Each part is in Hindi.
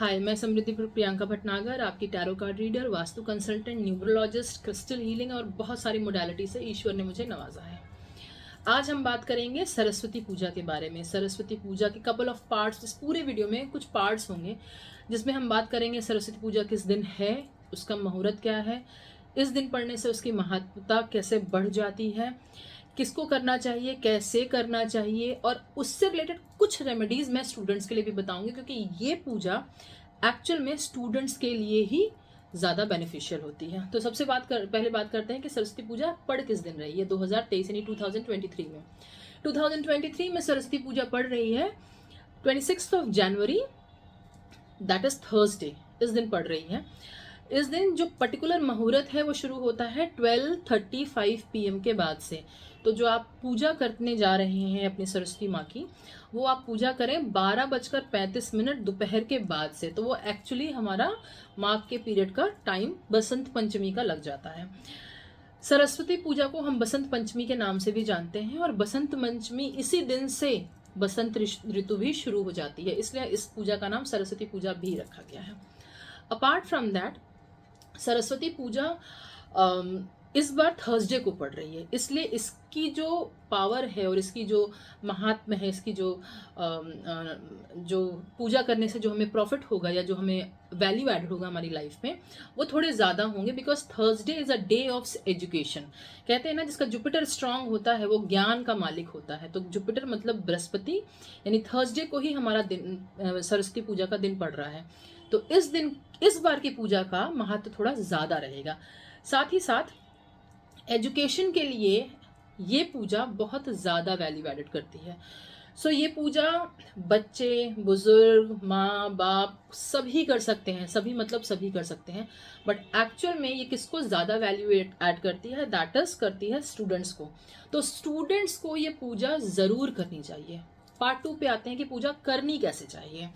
हाय, मैं समृद्धि प्रियंका भटनागर, आपकी tarot card reader, vastu consultant, numerologist, crystal healing और बहुत सारी मोडालिटी से ईश्वर ने मुझे नवाजा है। आज हम बात करेंगे सरस्वती पूजा के बारे में। सरस्वती पूजा के कपल ऑफ पार्ट्स, इस पूरे वीडियो में कुछ पार्ट्स होंगे जिसमें हम बात करेंगे सरस्वती पूजा किस दिन है, उसका मुहूर्त क्या है, इस दिन पढ़ने से उसकी महत्वता कैसे बढ़ जाती है, किसको करना चाहिए, कैसे करना चाहिए, और उससे रिलेटेड कुछ रेमेडीज मैं स्टूडेंट्स के लिए भी बताऊंगी, क्योंकि ये पूजा एक्चुअल में स्टूडेंट्स के लिए ही ज़्यादा बेनिफिशियल होती है। तो सबसे पहले बात करते हैं कि सरस्वती पूजा पढ़ किस दिन रही है 2023 यानी 2023 में। 2023 में सरस्वती पूजा पढ़ रही है 26 जनवरी, दैट इज थर्सडे। इस दिन पढ़ रही है। इस दिन जो पर्टिकुलर मुहूर्त है वो शुरू होता है 12:35 PM के बाद से। तो जो आप पूजा करने जा रहे हैं अपनी सरस्वती माँ की, वो आप पूजा करें 12:35 दोपहर के बाद से। तो वो एक्चुअली हमारा माघ के पीरियड का टाइम बसंत पंचमी का लग जाता है। सरस्वती पूजा को हम बसंत पंचमी के नाम से भी जानते हैं, और बसंत पंचमी इसी दिन से बसंत ऋतु भी शुरू हो जाती है, इसलिए इस पूजा का नाम सरस्वती पूजा भी रखा गया है। अपार्ट फ्रॉम दैट, सरस्वती पूजा इस बार थर्सडे को पड़ रही है, इसलिए इसकी जो पावर है और इसकी जो महात्म्य है, इसकी जो पूजा करने से जो हमें प्रॉफिट होगा या जो हमें वैल्यू एडेड होगा हमारी लाइफ में, वो थोड़े ज़्यादा होंगे। Because Thursday is a day of education. कहते हैं ना, जिसका जुपिटर स्ट्रांग होता है वो ज्ञान का मालिक होता है। तो जुपिटर मतलब बृहस्पति, यानी थर्सडे को ही हमारा दिन सरस्वती पूजा का दिन पड़ रहा है। तो इस दिन, इस बार की पूजा का महत्व थोड़ा ज़्यादा रहेगा। साथ ही साथ एजुकेशन के लिए ये पूजा बहुत ज़्यादा वैल्यू एडेड करती है। सो ये पूजा बच्चे, बुजुर्ग, माँ बाप सभी कर सकते हैं। सभी मतलब सभी कर सकते हैं, बट एक्चुअल में ये किसको ज़्यादा वैल्यू ऐड करती है, दैट इज करती है स्टूडेंट्स को। तो स्टूडेंट्स को ये पूजा ज़रूर करनी चाहिए। पार्ट 2 पे आते हैं कि पूजा करनी कैसे चाहिए।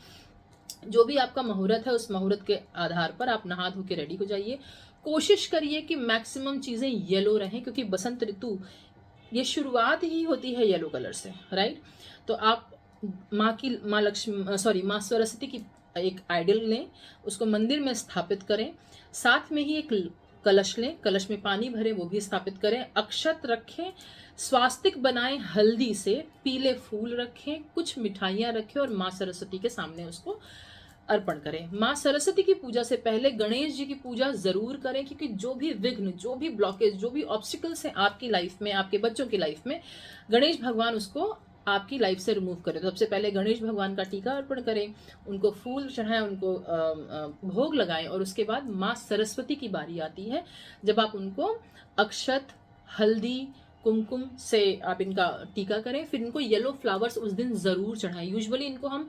जो भी आपका मुहूर्त है, उस मुहूर्त के आधार पर आप नहा धो के रेडी हो जाइए। कोशिश करिए कि मैक्सिमम चीज़ें येलो रहें, क्योंकि बसंत ऋतु ये शुरुआत ही होती है येलो कलर से, राइट। तो आप माँ सरस्वती की एक आइडल लें, उसको मंदिर में स्थापित करें। साथ में ही एक कलश लें, कलश में पानी भरें, वो भी स्थापित करें। अक्षत रखें, स्वास्तिक बनाएं हल्दी से, पीले फूल रखें, कुछ मिठाइयाँ रखें और माँ सरस्वती के सामने उसको अर्पण करें। माँ सरस्वती की पूजा से पहले गणेश जी की पूजा जरूर करें, क्योंकि जो भी विघ्न, जो भी ब्लॉकेज, जो भी ऑब्स्टिकल्स हैं आपकी लाइफ में, आपके बच्चों की लाइफ में, गणेश भगवान उसको आपकी लाइफ से रिमूव करें। तो सबसे पहले गणेश भगवान का टीका अर्पण करें, उनको फूल चढ़ाएं, उनको भोग लगाएं, और उसके बाद माँ सरस्वती की बारी आती है, जब आप उनको अक्षत, हल्दी, कुमकुम से आप इनका टीका करें। फिर इनको येलो फ्लावर्स उस दिन ज़रूर चढ़ाएं। यूजुअली इनको हम,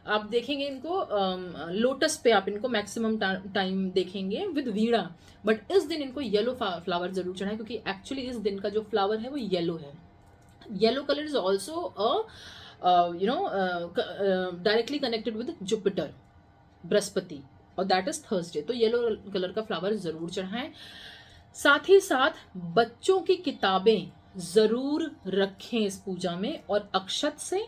आप देखेंगे इनको लोटस पे आप इनको मैक्सिमम टाइम देखेंगे विद वीणा, बट इस दिन इनको येलो फ्लावर जरूर चढ़ाएं, क्योंकि एक्चुअली इस दिन का जो फ्लावर है वो येलो है। Yellow colour is also directly connected with Jupiter, Brihaspati, और दैट इज थर्सडे। तो येलो कलर का फ्लावर जरूर चढ़ाएं। साथ ही साथ बच्चों की किताबें जरूर रखें इस पूजा में, और अक्षत से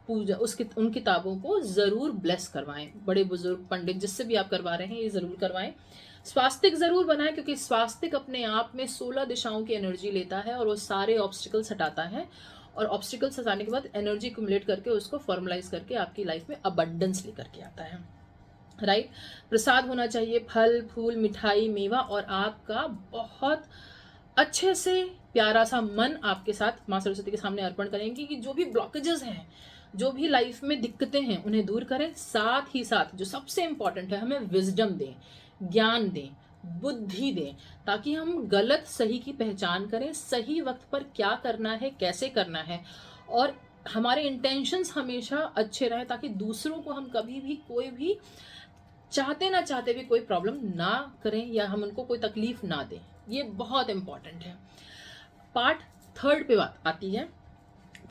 उन किताबों को जरूर ब्लेस करवाएं। बड़े बुजुर्ग, पंडित, जिससे भी आप करवा रहे हैं ये जरूर करवाएं। स्वास्तिक जरूर बनाएं, क्योंकि स्वास्तिक अपने आप में 16 दिशाओं की एनर्जी लेता है और वो सारे ऑब्स्टिकल्स हटाता है, और ऑब्स्टिकल्स हटाने के बाद एनर्जी एक्युमुलेट करके उसको फॉर्मलाइज करके आपकी लाइफ में अबंडेंस लेकर के आता है, राइट। प्रसाद होना चाहिए, फल फूल, मिठाई, मेवा, और आपका बहुत अच्छे से प्यारा सा मन आपके साथ माँ सरस्वती के सामने अर्पण करेंगे कि जो भी ब्लॉकेजेस हैं, जो भी लाइफ में दिक्कतें हैं, उन्हें दूर करें। साथ ही साथ जो सबसे इम्पॉर्टेंट है, हमें विजडम दें, ज्ञान दें, बुद्धि दें, ताकि हम गलत सही की पहचान करें, सही वक्त पर क्या करना है, कैसे करना है, और हमारे इंटेंशंस हमेशा अच्छे रहे, ताकि दूसरों को हम कभी भी कोई भी चाहते ना चाहते भी कोई प्रॉब्लम ना करें या हम उनको कोई तकलीफ ना दें। ये बहुत इंपॉर्टेंट है। पार्ट 3 पे बात आती है।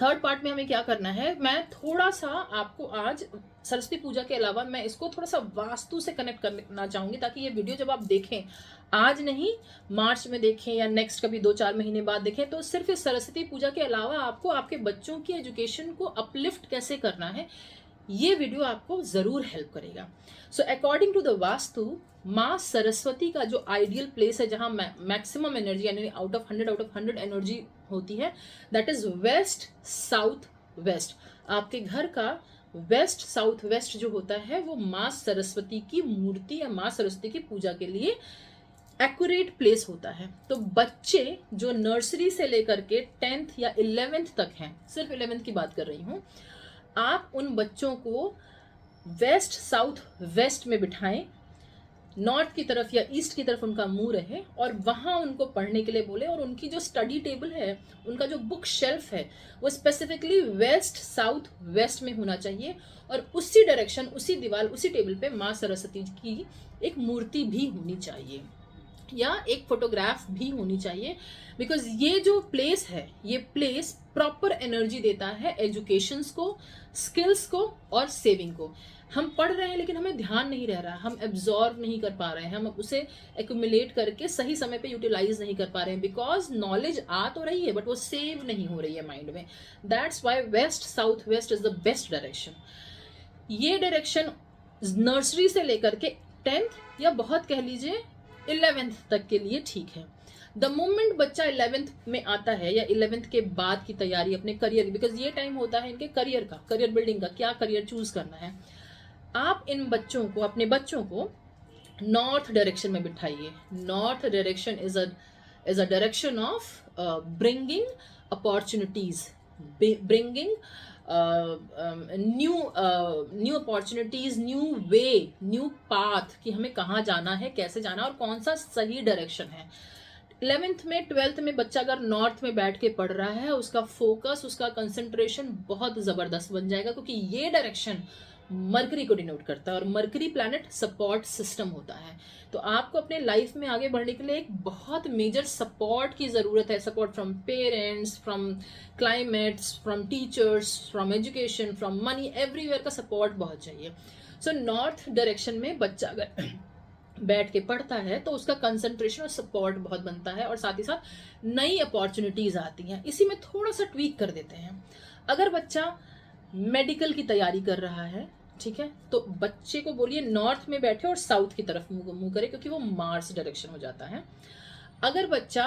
थर्ड पार्ट में हमें क्या करना है, मैं थोड़ा सा आपको आज सरस्वती पूजा के अलावा मैं इसको थोड़ा सा वास्तु से कनेक्ट करना चाहूंगी, ताकि ये वीडियो जब आप देखें, आज नहीं मार्च में देखें या नेक्स्ट कभी 2-4 महीने बाद देखें, तो सिर्फ इस सरस्वती पूजा के अलावा आपको आपके बच्चों की एजुकेशन को अपलिफ्ट कैसे करना है, ये वीडियो आपको ज़रूर हेल्प करेगा। So according to the vastu, माँ सरस्वती का जो आइडियल प्लेस है जहाँ मैक्सिमम एनर्जी यानी आउट ऑफ 100 एनर्जी होती है, that is west south west. आपके घर का वेस्ट साउथ वेस्ट जो होता है वो माँ सरस्वती की मूर्ति या माँ सरस्वती की पूजा के लिए एक्यूरेट प्लेस होता है। तो बच्चे जो नर्सरी से लेकर के 10th या 11th तक हैं, सिर्फ 11th की बात कर रही हूँ, आप उन बच्चों को वेस्ट साउथ वेस्ट में बिठाएं, नॉर्थ की तरफ या ईस्ट की तरफ उनका मुंह रहे और वहाँ उनको पढ़ने के लिए बोले। और उनकी जो स्टडी टेबल है, उनका जो बुक शेल्फ है, वो स्पेसिफिकली वेस्ट साउथ वेस्ट में होना चाहिए। और उसी डायरेक्शन, उसी दीवार, उसी टेबल पे माँ सरस्वती की एक मूर्ति भी होनी चाहिए या एक फोटोग्राफ भी होनी चाहिए। बिकॉज ये जो प्लेस है, ये प्लेस प्रॉपर एनर्जी देता है एजुकेशंस को, स्किल्स को और सेविंग को। हम पढ़ रहे हैं लेकिन हमें ध्यान नहीं रह रहा, हम एब्जॉर्व नहीं कर पा रहे हैं, हम उसे एक्यूमुलेट करके सही समय पे यूटिलाइज नहीं कर पा रहे हैं। बिकॉज नॉलेज आ तो रही है बट वो सेव नहीं हो रही है माइंड में। That's why waste south waste is the best direction. ये डायरेक्शन नर्सरी से लेकर के 10th या बहुत कह लीजिए 11th तक के लिए ठीक है। द मोमेंट बच्चा 11th में आता है या 11th के बाद की तैयारी अपने करियर, बिकॉज ये टाइम होता है इनके करियर का, करियर बिल्डिंग का, क्या करियर चूज करना है। आप इन बच्चों को, अपने बच्चों को नॉर्थ डायरेक्शन में बिठाइए। North direction is a direction of bringing opportunities, bringing new opportunities, new way, new path कि हमें कहाँ जाना है, कैसे जाना और कौन सा सही डायरेक्शन है। 11th में 12th में बच्चा अगर नॉर्थ में बैठ के पढ़ रहा है, उसका फोकस, उसका कंसंट्रेशन बहुत ज़बरदस्त बन जाएगा, क्योंकि ये डायरेक्शन मरकरी को डिनोट करता है और मरकरी प्लैनेट सपोर्ट सिस्टम होता है। तो आपको अपने लाइफ में आगे बढ़ने के लिए एक बहुत मेजर सपोर्ट की ज़रूरत है। Support from parents, from climates, from teachers, from education, from money, everywhere का सपोर्ट बहुत चाहिए। सो नॉर्थ डायरेक्शन में बच्चा अगर बैठ के पढ़ता है तो उसका कंसंट्रेशन और सपोर्ट बहुत बनता है और साथ ही साथ नई अपॉर्चुनिटीज आती हैं। इसी में थोड़ा सा ट्वीक कर देते हैं। अगर बच्चा मेडिकल की तैयारी कर रहा है, ठीक है, तो बच्चे को बोलिए नॉर्थ में बैठे और साउथ की तरफ मुंह करे, क्योंकि वो मार्स डायरेक्शन हो जाता है। अगर बच्चा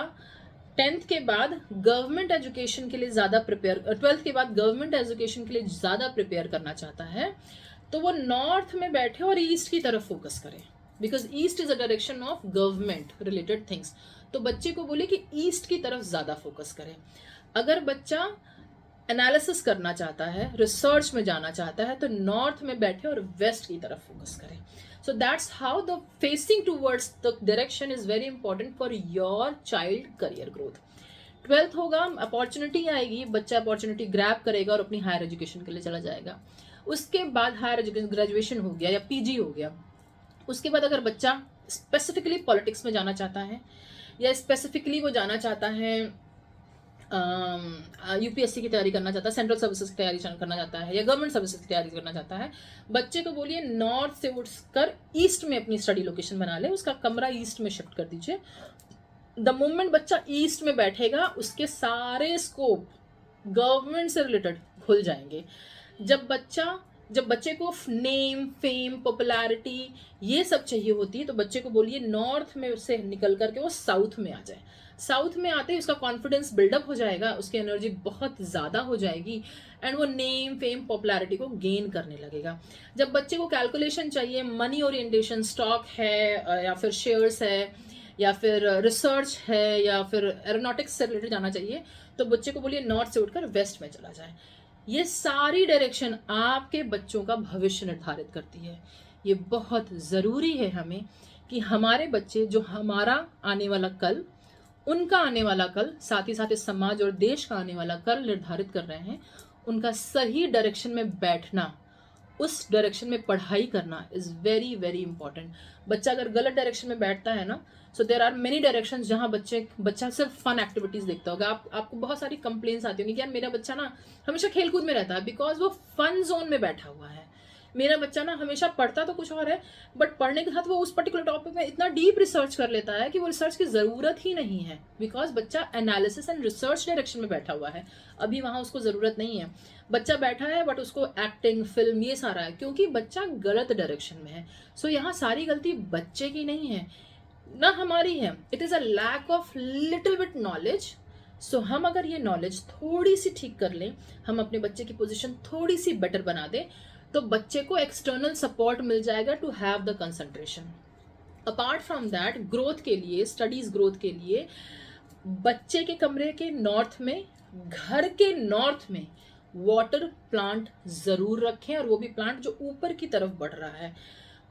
10th के बाद गवर्नमेंट एजुकेशन के लिए ज़्यादा प्रिपेयर, 12th के बाद गवर्नमेंट एजुकेशन के लिए ज़्यादा प्रिपेयर करना चाहता है, तो वो नॉर्थ में बैठे और ईस्ट की तरफ फोकस करे, because east is a direction of government related things. तो बच्चे को बोले कि ईस्ट की तरफ ज़्यादा फोकस करें। अगर बच्चा एनालिसिस करना चाहता है, रिसर्च में जाना चाहता है, तो नॉर्थ में बैठे और वेस्ट की तरफ फोकस करें। So that's how the facing towards the direction is very important for your child career growth. 12th होगा, अपॉर्चुनिटी आएगी, बच्चा अपॉर्चुनिटी ग्रैब करेगा और अपनी हायर एजुकेशन के लिए चला जाएगा। उसके बाद हायर एजुकेशन, ग्रेजुएशन हो गया या पीजी हो गया, उसके बाद अगर बच्चा स्पेसिफिकली पॉलिटिक्स में जाना चाहता है या स्पेसिफिकली वो जाना चाहता है यूपीएससी की तैयारी करना चाहता है, सेंट्रल सर्विसेज की तैयारी करना चाहता है या गवर्नमेंट सर्विसेज की तैयारी करना चाहता है, बच्चे को बोलिए नॉर्थ से उठकर ईस्ट में अपनी स्टडी लोकेशन बना ले, उसका कमरा ईस्ट में शिफ्ट कर दीजिए। द मोमेंट बच्चा ईस्ट में बैठेगा, उसके सारे स्कोप गवर्नमेंट से रिलेटेड खुल जाएंगे। जब बच्चे को नेम, फेम, पॉपुलैरिटी ये सब चाहिए होती है, तो बच्चे को बोलिए नॉर्थ में से निकल करके वो साउथ में आ जाए। साउथ में आते ही उसका कॉन्फिडेंस बिल्डअप हो जाएगा, उसकी एनर्जी बहुत ज़्यादा हो जाएगी एंड वो नेम, फेम, पॉपुलैरिटी को गेन करने लगेगा। जब बच्चे को कैलकुलेशन चाहिए, मनी ओरिएंटेशन, स्टॉक है या फिर शेयर्स है या फिर रिसर्च है या फिर एरोनॉटिक्स से रिलेटेड जाना चाहिए, तो बच्चे को बोलिए नॉर्थ से उठकर वेस्ट में चला जाए। ये सारी डायरेक्शन आपके बच्चों का भविष्य निर्धारित करती है। ये बहुत ज़रूरी है हमें कि हमारे बच्चे, जो हमारा आने वाला कल, उनका आने वाला कल, साथ ही साथ इस समाज और देश का आने वाला कल निर्धारित कर रहे हैं, उनका सही डायरेक्शन में बैठना, उस डायरेक्शन में पढ़ाई करना इज़ वेरी वेरी इंपॉर्टेंट। बच्चा अगर गलत डायरेक्शन में बैठता है ना, सो देर आर मेनी डायरेक्शंस जहाँ बच्चा सिर्फ फन एक्टिविटीज़ देखता होगा। आपको बहुत सारी कंप्लेंट्स आती होंगी कि यार मेरा बच्चा ना हमेशा खेलकूद में रहता है, बिकॉज वो फन जोन में बैठा हुआ है। मेरा बच्चा ना हमेशा पढ़ता तो कुछ और है, बट पढ़ने के साथ वो उस पर्टिकुलर टॉपिक में इतना डीप रिसर्च कर लेता है कि वो रिसर्च की ज़रूरत ही नहीं है, बिकॉज बच्चा एनालिसिस एंड रिसर्च डायरेक्शन में बैठा हुआ है, अभी वहाँ उसको ज़रूरत नहीं है। बच्चा बैठा है बट उसको एक्टिंग, फिल्म, ये सारा है, क्योंकि बच्चा गलत डायरेक्शन में है। सो यहाँ सारी गलती बच्चे की नहीं है ना हमारी है, it is a lack of little bit knowledge. So हम अगर ये नॉलेज थोड़ी सी ठीक कर लें, हम अपने बच्चे की पोजीशन थोड़ी सी बेटर बना दें, तो बच्चे को एक्सटर्नल सपोर्ट मिल जाएगा to have the concentration. Apart from that, growth के लिए, स्टडीज ग्रोथ के लिए, बच्चे के कमरे के नॉर्थ में, घर के नॉर्थ में वाटर प्लांट जरूर रखें, और वो भी प्लांट जो ऊपर की तरफ बढ़ रहा है।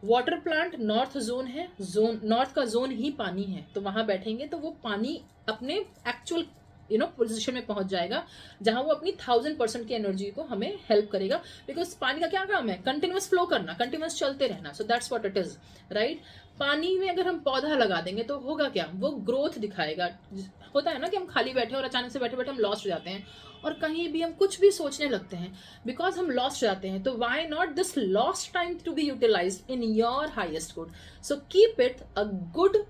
वाटर प्लांट नॉर्थ जोन है, जोन नॉर्थ का जोन ही पानी है, तो वहां बैठेंगे तो वो पानी अपने एक्चुअल पोजीशन में पहुंच जाएगा, जहां वो अपनी 1000% की एनर्जी को हमें हेल्प करेगा। बिकॉज पानी का क्या काम है? कंटिन्यूअस फ्लो करना, कंटिन्यूअस चलते रहना। So that's what it is, right. पानी में अगर हम पौधा लगा देंगे तो होगा क्या? वो ग्रोथ दिखाएगा। होता है ना कि हम खाली बैठे और अचानक से बैठे बैठे हम लॉस्ट हो जाते हैं, और कहीं भी हम कुछ भी सोचने लगते हैं, बिकॉज हम लॉस्ट हो जाते हैं। तो why not this lost time to be utilize in your highest good? So keep it a good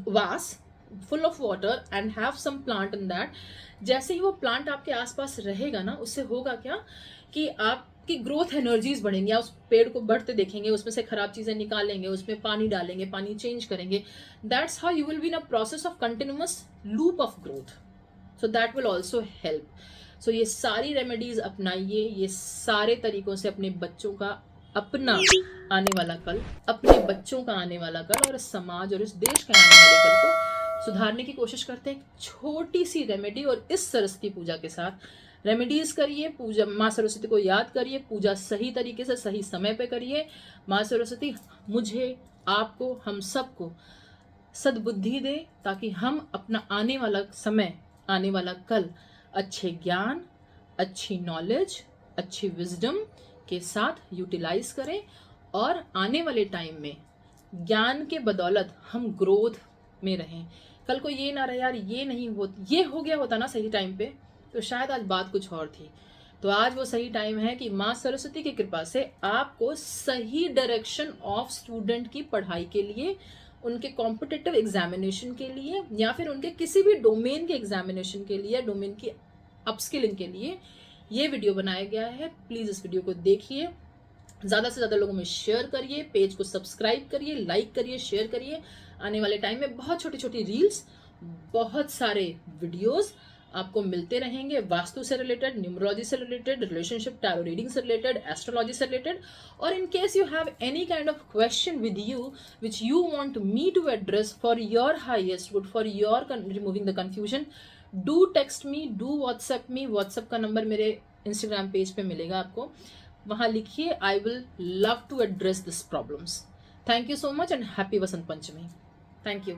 vase full of water and have some plant in that। जैसे ही वो प्लांट आपके आसपास रहेगा ना, उससे होगा क्या कि आपकी ग्रोथ एनर्जीज बढ़ेंगी। आप उस पेड़ को बढ़ते देखेंगे, उसमें से खराब चीजें निकालेंगे, उसमें पानी डालेंगे, पानी चेंज करेंगे। That's how you will be in a process of continuous loop of growth. So that will also help. So ये सारी रेमेडीज अपनाइए, ये सारे तरीकों से अपने बच्चों का, अपना आने वाला कल, अपने बच्चों का आने वाला कल, और इस समाज और इस देश के आने वाले कल को सुधारने की कोशिश करते हैं। छोटी सी रेमेडी, और इस सरस्वती पूजा के साथ रेमेडीज करिए, पूजा माँ सरस्वती को याद करिए, पूजा सही तरीके से सही समय पे करिए। माँ सरस्वती मुझे, आपको, हम सबको सद्बुद्धि दे, ताकि हम अपना आने वाला समय, आने वाला कल अच्छे ज्ञान, अच्छी नॉलेज, अच्छी विजडम के साथ यूटिलाइज करें, और आने वाले टाइम में ज्ञान के बदौलत हम ग्रोथ में रहें। कल को ये ना रहे यार, ये हो गया होता ना सही टाइम पे, तो शायद आज बात कुछ और थी। तो आज वो सही टाइम है कि माँ सरस्वती की कृपा से आपको सही डायरेक्शन ऑफ स्टूडेंट की पढ़ाई के लिए, उनके कॉम्पिटिटिव एग्जामिनेशन के लिए, या फिर उनके किसी भी डोमेन के एग्जामिनेशन के लिए, डोमेन की अपस्किलिंग के लिए ये वीडियो बनाया गया है। प्लीज़ इस वीडियो को देखिए, ज़्यादा से ज़्यादा लोगों में शेयर करिए, पेज को सब्सक्राइब करिए, लाइक करिए, शेयर करिए। आने वाले टाइम में बहुत छोटी छोटी रील्स, बहुत सारे वीडियोस आपको मिलते रहेंगे, वास्तु से रिलेटेड, न्यूमरोलॉजी से रिलेटेड, रिलेशनशिप टैरो रीडिंग से रिलेटेड, एस्ट्रोलॉजी से रिलेटेड। और in case you have any kind of question with you which you want me to address for your highest good, for your removing the confusion, do text me, do WhatsApp me. WhatsApp का नंबर मेरे इंस्टाग्राम पेज पे मिलेगा आपको, वहां लिखिए। I will love to address this problems. Thank you so much and happy Vasant Panchami. Thank you.